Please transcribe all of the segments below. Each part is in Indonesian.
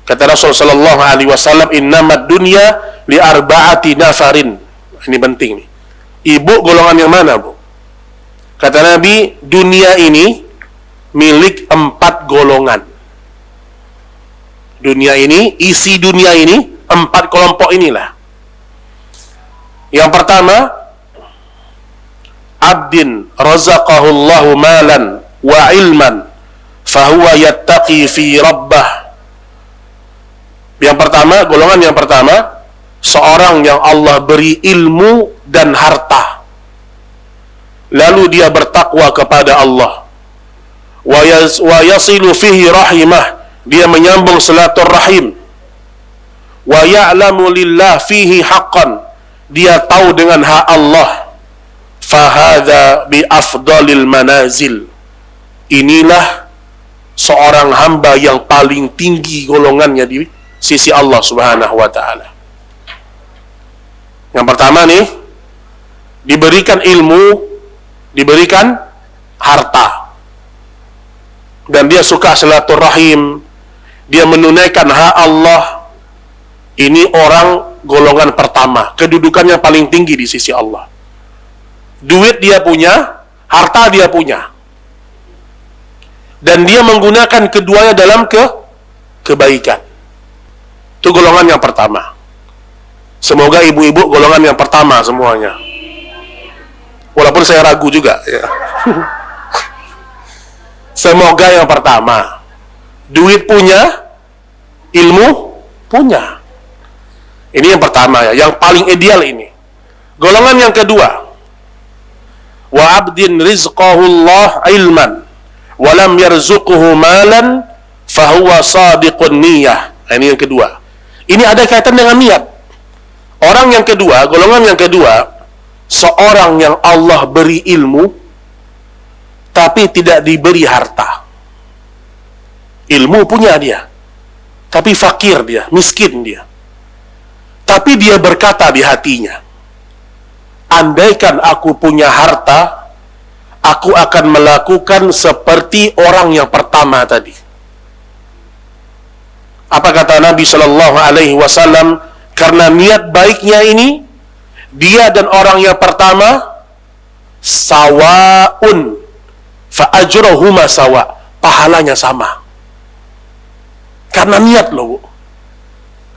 Kata Rasul sallallahu alaihi wasallam, "Innamad dunya li arba'ati nafarin." Ini penting nih. Ibu golongan yang mana, Bu? Kata Nabi, dunia ini milik 4 golongan. Dunia ini, isi dunia ini 4 kelompok inilah. Yang pertama, abdin razaqahullahu malan wa ilman fahuwa yattaqi fi rabbah. Yang pertama, golongan yang pertama, seorang yang Allah beri ilmu dan harta, lalu dia bertakwa kepada Allah, wa yasilu fihi rahimah, dia menyambung silaturahim, wa ya'lamu lillah fihi haqqan, dia tahu dengan hak Allah, fahadha bi afdalil manazil, inilah seorang hamba yang paling tinggi golongannya di sisi Allah Subhanahu wa ta'ala. Yang pertama nih, diberikan ilmu, diberikan harta, dan dia suka silaturahim, dia menunaikan hak Allah. Ini orang golongan pertama, kedudukannya paling tinggi di sisi Allah. Duit dia punya, harta dia punya, dan dia menggunakan keduanya dalam kebaikan. Itu golongan yang pertama. Semoga ibu-ibu golongan yang pertama semuanya. Walaupun saya ragu juga ya. Semoga yang pertama. Duit punya, ilmu punya. Ini yang pertama ya, yang paling ideal ini. Golongan yang kedua, wa abdin rizqahullah ilman wa lam yarzuquhu malan fahuwa sadiqun niyah. Ini yang kedua. Ini ada kaitan dengan niat. Orang yang kedua, golongan yang kedua, seorang yang Allah beri ilmu tapi tidak diberi harta. Ilmu punya dia, tapi fakir dia, miskin dia. Tapi dia berkata di hatinya, andaikan aku punya harta, aku akan melakukan seperti orang yang pertama tadi. Apa kata Nabi Shallallahu Alaihi Wasallam? Karena niat baiknya ini, dia dan orang yang pertama sawaun fa ajruhuma sawa, pahalanya sama. Karena niat loh, Bu.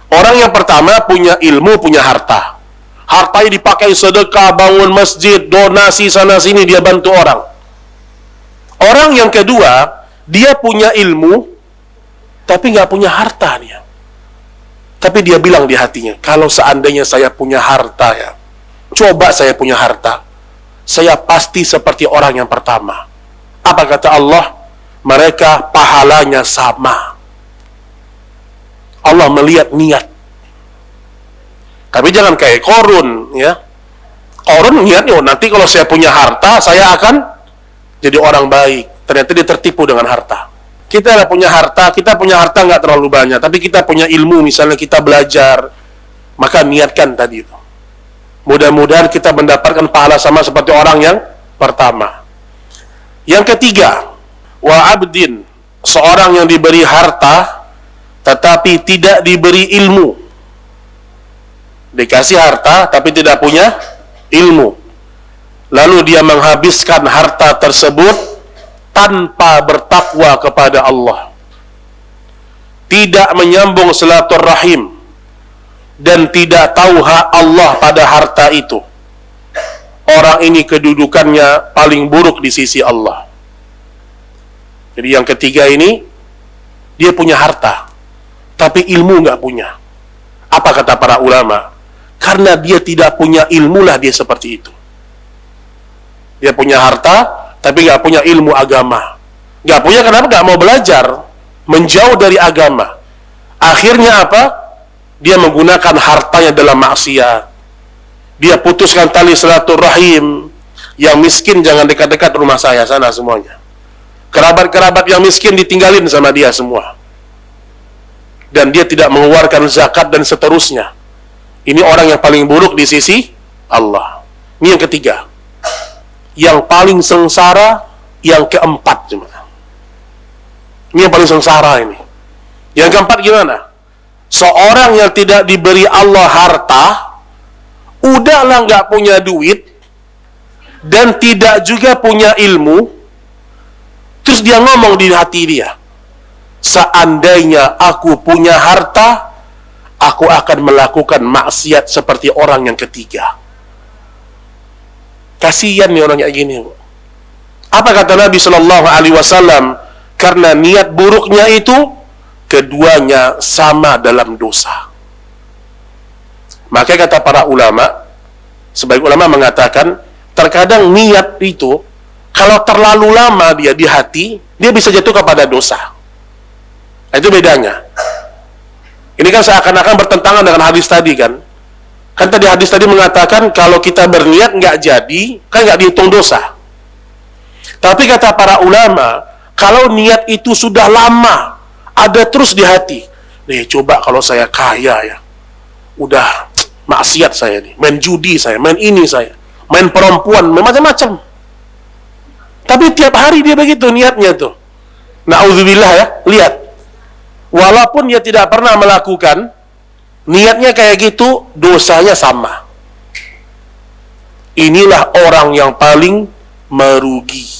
Orang yang pertama punya ilmu, punya harta. Hartanya dipakai sedekah, bangun masjid, donasi sana sini, dia bantu orang. Orang yang kedua, dia punya ilmu tapi nggak punya harta dia. Tapi dia bilang di hatinya, kalau seandainya saya punya harta ya, coba saya punya harta, saya pasti seperti orang yang pertama. Apa kata Allah? Mereka pahalanya sama. Allah melihat niat. Tapi jangan kayak Korun ya. Korun niatnya, nanti kalau saya punya harta, saya akan jadi orang baik. Ternyata dia tertipu dengan harta. Kita punya harta nggak terlalu banyak, tapi kita punya ilmu, misalnya kita belajar, maka niatkan tadi itu. Mudah-mudahan kita mendapatkan pahala sama seperti orang yang pertama. Yang ketiga, wa abdin, seorang yang diberi harta tetapi tidak diberi ilmu. Dikasih harta tapi tidak punya ilmu. Lalu dia menghabiskan harta tersebut tanpa bertakwa kepada Allah, tidak menyambung silaturahim, dan tidak tahu hak Allah pada harta itu. Orang ini kedudukannya paling buruk di sisi Allah. Jadi yang ketiga ini, dia punya harta tapi ilmu nggak punya. Apa kata para ulama? Karena dia tidak punya ilmu lah dia seperti itu. Dia punya harta tapi nggak punya ilmu agama. Nggak punya, kenapa? Nggak mau belajar, menjauh dari agama. Akhirnya apa? Dia menggunakan hartanya dalam maksiat. Dia putuskan tali silaturahim. Yang miskin jangan dekat-dekat rumah saya sana semuanya. Kerabat-kerabat yang miskin ditinggalin sama dia semua. Dan dia tidak mengeluarkan zakat dan seterusnya. Ini orang yang paling buruk di sisi Allah. Ini yang ketiga. Yang paling sengsara yang keempat, ini yang paling sengsara ini. Yang keempat gimana? Seorang yang tidak diberi Allah harta, udahlah nggak punya duit, dan tidak juga punya ilmu, terus dia ngomong di hati dia, seandainya aku punya harta, aku akan melakukan maksiat seperti orang yang ketiga. Kasihan nih orang kayak gini. Apa kata Nabi Shallallahu Alaihi Wasallam? Karena niat buruknya itu, keduanya sama dalam dosa. Maka kata para ulama, sebagian ulama mengatakan, terkadang niat itu, kalau terlalu lama dia di hati, dia bisa jatuh kepada dosa. Itu bedanya. Ini kan seakan-akan bertentangan dengan hadis tadi kan. Kan tadi hadis tadi mengatakan, kalau kita berniat nggak jadi, kan nggak dihitung dosa. Tapi kata para ulama, kalau niat itu sudah lama, ada terus di hati, nih coba kalau saya kaya ya, udah maksiat saya nih, main judi saya, main ini saya, main perempuan, main macam-macam. Tapi tiap hari dia begitu niatnya tuh. Na'udzubillah ya, lihat. Walaupun dia tidak pernah melakukan, niatnya kayak gitu, dosanya sama. Inilah orang yang paling merugi.